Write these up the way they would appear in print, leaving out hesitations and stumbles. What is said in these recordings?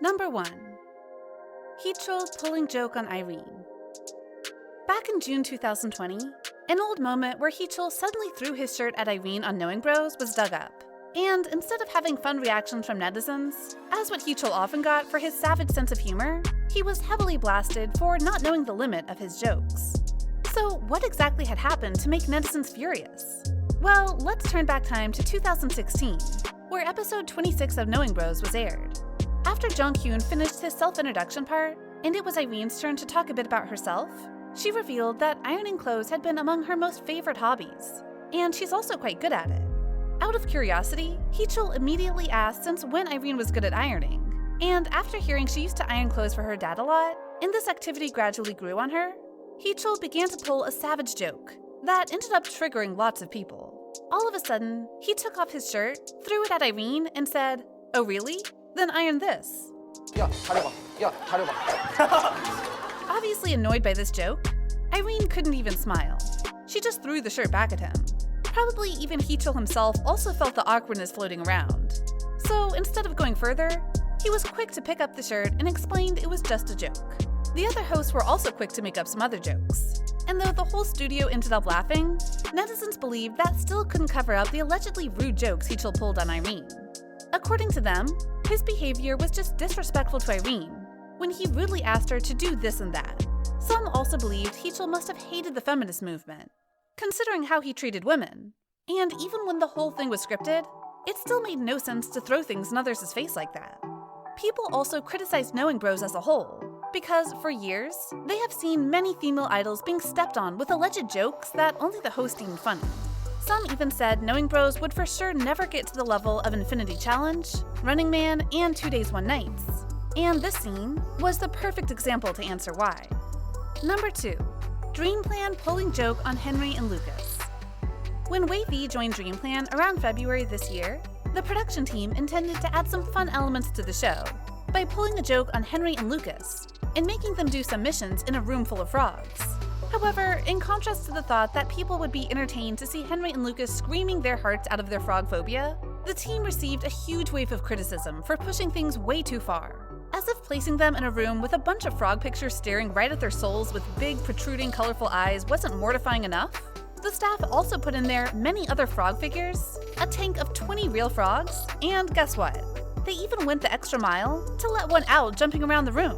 Number 1. Heechul pulling joke on Irene. Back in June 2020, an old moment where Heechul suddenly threw his shirt at Irene on Knowing Bros was dug up. And instead of having fun reactions from netizens, as what Heechul often got for his savage sense of humor, he was heavily blasted for not knowing the limit of his jokes. So what exactly had happened to make netizens furious? Well, let's turn back time to 2016, where episode 26 of Knowing Bros was aired. After Jonghyun finished his self-introduction part, and it was Irene's turn to talk a bit about herself, she revealed that ironing clothes had been among her most favorite hobbies, and she's also quite good at it. Out of curiosity, Heechul immediately asked since when Irene was good at ironing, and after hearing she used to iron clothes for her dad a lot, and this activity gradually grew on her, Heechul began to pull a savage joke that ended up triggering lots of people. All of a sudden, he took off his shirt, threw it at Irene, and said, "Oh really? Then iron this." Obviously annoyed by this joke, Irene couldn't even smile. She just threw the shirt back at him. Probably even Heechul himself also felt the awkwardness floating around. So instead of going further, he was quick to pick up the shirt and explained it was just a joke. The other hosts were also quick to make up some other jokes. And though the whole studio ended up laughing, netizens believed that still couldn't cover up the allegedly rude jokes Heechul pulled on Irene. According to them, his behavior was just disrespectful to Irene when he rudely asked her to do this and that. Some also believed Heechul must have hated the feminist movement, considering how he treated women. And even when the whole thing was scripted, it still made no sense to throw things in others' face like that. People also criticized Knowing Bros as a whole, because for years, they have seen many female idols being stepped on with alleged jokes that only the host deemed funny. Some even said Knowing Bros would for sure never get to the level of Infinity Challenge, Running Man, and 2 Days One Nights. And this scene was the perfect example to answer why. Number 2. Dreamplan pulling joke on Henry and Lucas. When Wavy joined Dreamplan around February this year, the production team intended to add some fun elements to the show by pulling a joke on Henry and Lucas and making them do some missions in a room full of frogs. However, in contrast to the thought that people would be entertained to see Henry and Lucas screaming their hearts out of their frog phobia, the team received a huge wave of criticism for pushing things way too far. As if placing them in a room with a bunch of frog pictures staring right at their souls with big, protruding, colorful eyes wasn't mortifying enough, the staff also put in there many other frog figures, a tank of 20 real frogs, and guess what? They even went the extra mile to let one out jumping around the room.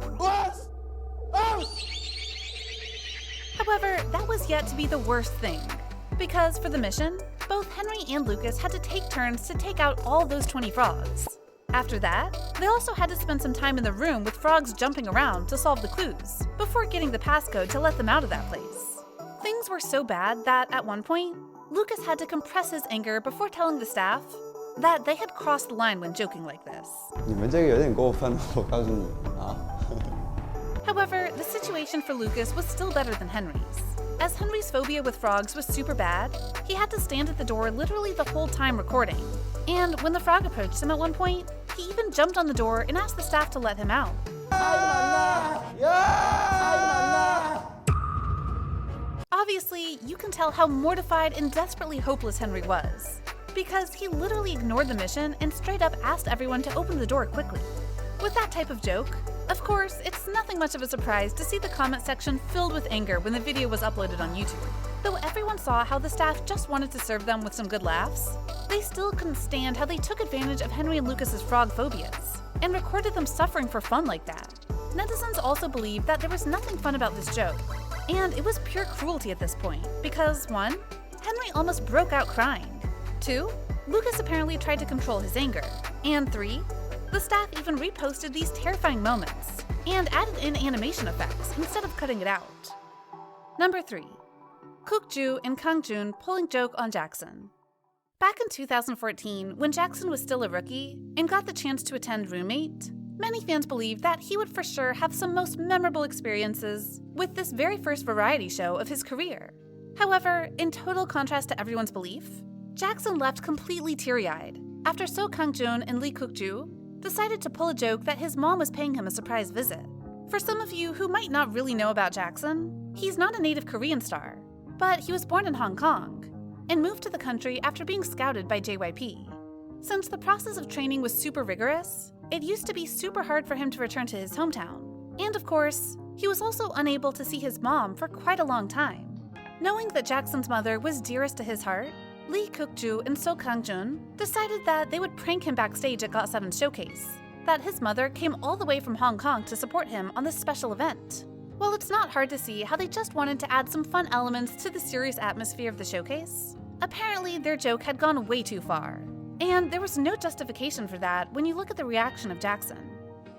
However, that was yet to be the worst thing, because for the mission, both Henry and Lucas had to take turns to take out all those 20 frogs. After that, they also had to spend some time in the room with frogs jumping around to solve the clues, before getting the passcode to let them out of that place. Things were so bad that, at one point, Lucas had to compress his anger before telling the staff that they had crossed the line when joking like this. 你们这个有点过分了，我告诉你啊。 However, the situation for Lucas was still better than Henry's. As Henry's phobia with frogs was super bad, he had to stand at the door literally the whole time recording. And when the frog approached him at one point, he even jumped on the door and asked the staff to let him out. Obviously, you can tell how mortified and desperately hopeless Henry was, because he literally ignored the mission and straight up asked everyone to open the door quickly. With that type of joke, of course, it's nothing much of a surprise to see the comment section filled with anger when the video was uploaded on YouTube. Though everyone saw how the staff just wanted to serve them with some good laughs, they still couldn't stand how they took advantage of Henry and Lucas's frog phobias and recorded them suffering for fun like that. Netizens also believed that there was nothing fun about this joke, and it was pure cruelty at this point because 1. Henry almost broke out crying, 2. Lucas apparently tried to control his anger, and 3. The staff even reposted these terrifying moments and added in animation effects instead of cutting it out. Number 3. Kukju and Kang Joon pulling joke on Jackson. Back in 2014, when Jackson was still a rookie and got the chance to attend Roommate, many fans believed that he would for sure have some most memorable experiences with this very first variety show of his career. However, in total contrast to everyone's belief, Jackson left completely teary-eyed after So Kang Joon and Lee Kukju decided to pull a joke that his mom was paying him a surprise visit. For some of you who might not really know about Jackson, he's not a native Korean star, but he was born in Hong Kong and moved to the country after being scouted by JYP. Since the process of training was super rigorous, it used to be super hard for him to return to his hometown. And of course, he was also unable to see his mom for quite a long time. Knowing that Jackson's mother was dearest to his heart, Lee Kukju and Kang Joon decided that they would prank him backstage at GOT7's showcase, that his mother came all the way from Hong Kong to support him on this special event. Well, it's not hard to see how they just wanted to add some fun elements to the serious atmosphere of the showcase. Apparently, their joke had gone way too far, and there was no justification for that when you look at the reaction of Jackson.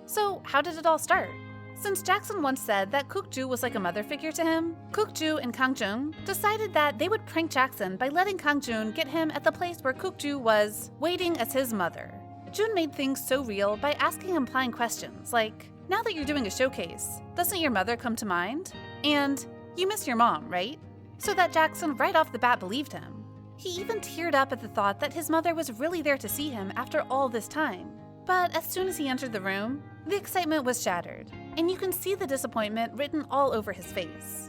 So, how did it all start? Since Jackson once said that Kukju was like a mother figure to him, Kukju and Kang Joon decided that they would prank Jackson by letting Kang Joon get him at the place where Kukju was waiting as his mother. Joon made things so real by asking implying questions like, "Now that you're doing a showcase, doesn't your mother come to mind?" And, "You miss your mom, right?" So that Jackson right off the bat believed him. He even teared up at the thought that his mother was really there to see him after all this time. But as soon as he entered the room, the excitement was shattered, and you can see the disappointment written all over his face.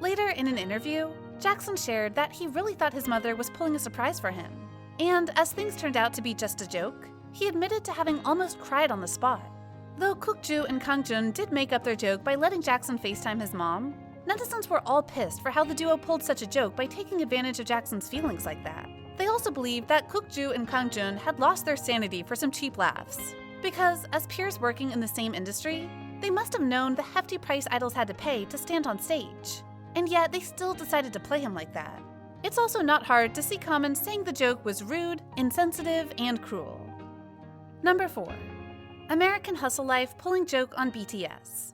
Later in an interview, Jackson shared that he really thought his mother was pulling a surprise for him. And as things turned out to be just a joke, he admitted to having almost cried on the spot. Though Kukju and Kang Joon did make up their joke by letting Jackson FaceTime his mom, netizens were all pissed for how the duo pulled such a joke by taking advantage of Jackson's feelings like that. They also believed that Kukju and Kang Joon had lost their sanity for some cheap laughs. Because, as peers working in the same industry, they must have known the hefty price idols had to pay to stand on stage. And yet, they still decided to play him like that. It's also not hard to see comments saying the joke was rude, insensitive, and cruel. Number 4. American Hustle Life pulling joke on BTS.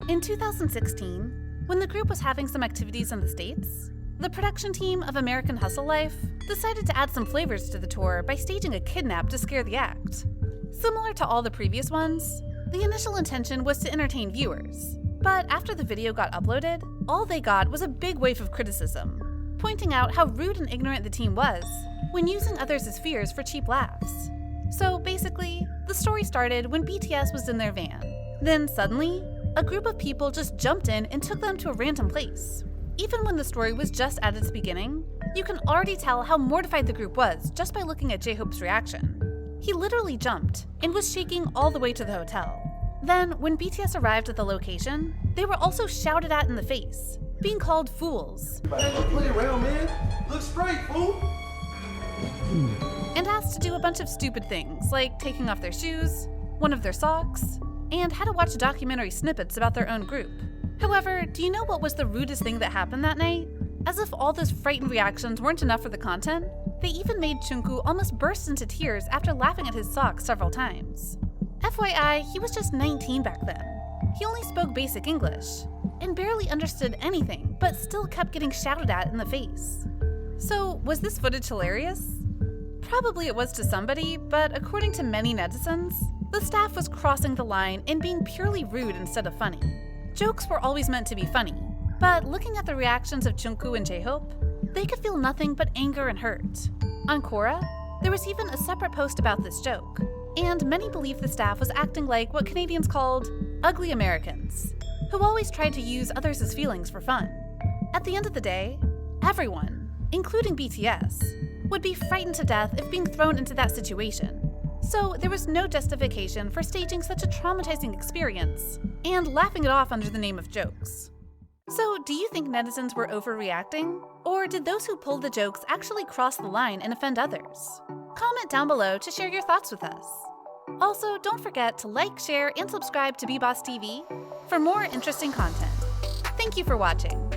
In 2016, when the group was having some activities in the States, the production team of American Hustle Life decided to add some flavors to the tour by staging a kidnap to scare the act. Similar to all the previous ones, the initial intention was to entertain viewers, but after the video got uploaded, all they got was a big wave of criticism, pointing out how rude and ignorant the team was when using others' fears for cheap laughs. So basically, the story started when BTS was in their van. Then suddenly, a group of people just jumped in and took them to a random place. Even when the story was just at its beginning, you can already tell how mortified the group was just by looking at J-Hope's reaction. He literally jumped and was shaking all the way to the hotel. Then, when BTS arrived at the location, they were also shouted at in the face, being called fools. Hey, don't play around, man. Look straight, fool. And asked to do a bunch of stupid things, like taking off their shoes, one of their socks, and how to watch documentary snippets about their own group. However, do you know what was the rudest thing that happened that night? As if all those frightened reactions weren't enough for the content, they even made Jungkook almost burst into tears after laughing at his socks several times. FYI, he was just 19 back then. He only spoke basic English, and barely understood anything, but still kept getting shouted at in the face. So, was this footage hilarious? Probably it was to somebody, but according to many netizens, the staff was crossing the line and being purely rude instead of funny. Jokes were always meant to be funny, but looking at the reactions of Jungkook and J-Hope, they could feel nothing but anger and hurt. On Quora, there was even a separate post about this joke, and many believe the staff was acting like what Canadians called ugly Americans, who always tried to use others' feelings for fun. At the end of the day, everyone, including BTS, would be frightened to death if being thrown into that situation. So there was no justification for staging such a traumatizing experience and laughing it off under the name of jokes. So do you think netizens were overreacting? Or did those who pulled the jokes actually cross the line and offend others? Comment down below to share your thoughts with us. Also, don't forget to like, share, and subscribe to BeBoss TV for more interesting content. Thank you for watching.